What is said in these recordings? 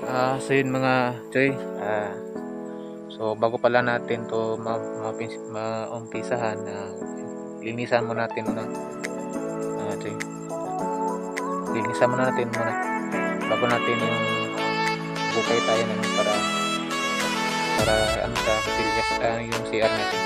So yun mga Choy, so bago pala natin to maumpisahan, linisan muna natin muna, Choy. Linisan muna natin muna bago natin yung bukay tayo na para ano sa fastilyas, yung CR natin.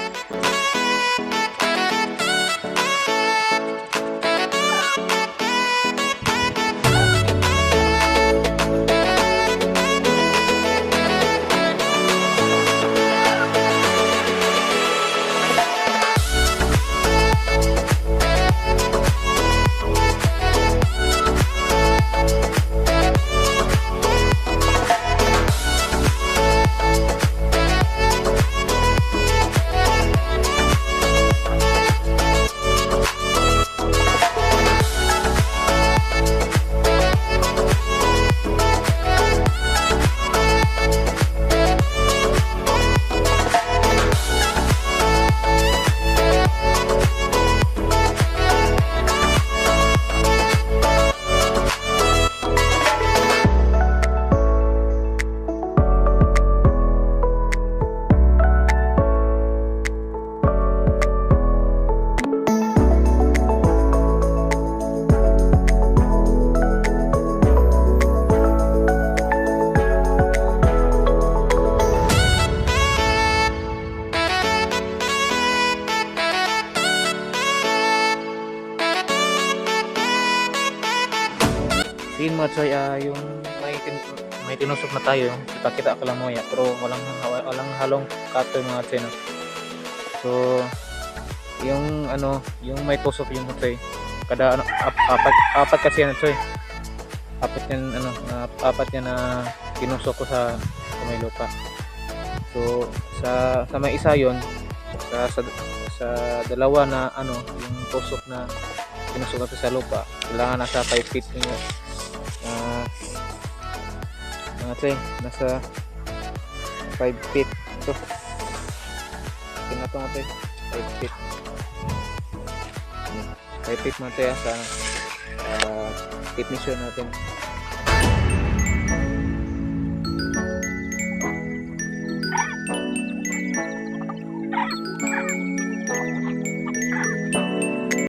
Yun mga Choy, yung may tinusok na tayo, kita ka lang mo ya, pero walang halong kato mga Choy, no? So yung yung may tusok yung Choy, kada apat kasi yan Choy, apat yan na tinusok ko sa may lupa. So sa may isa yon, sa dalawa na yung tusok na tinusok natin sa lupa, kailangan nasa 5 feet yun. Choy, nasa 5 feet ito. Tingnan natin 5 feet. 5 feet mga Choy, sa definition natin.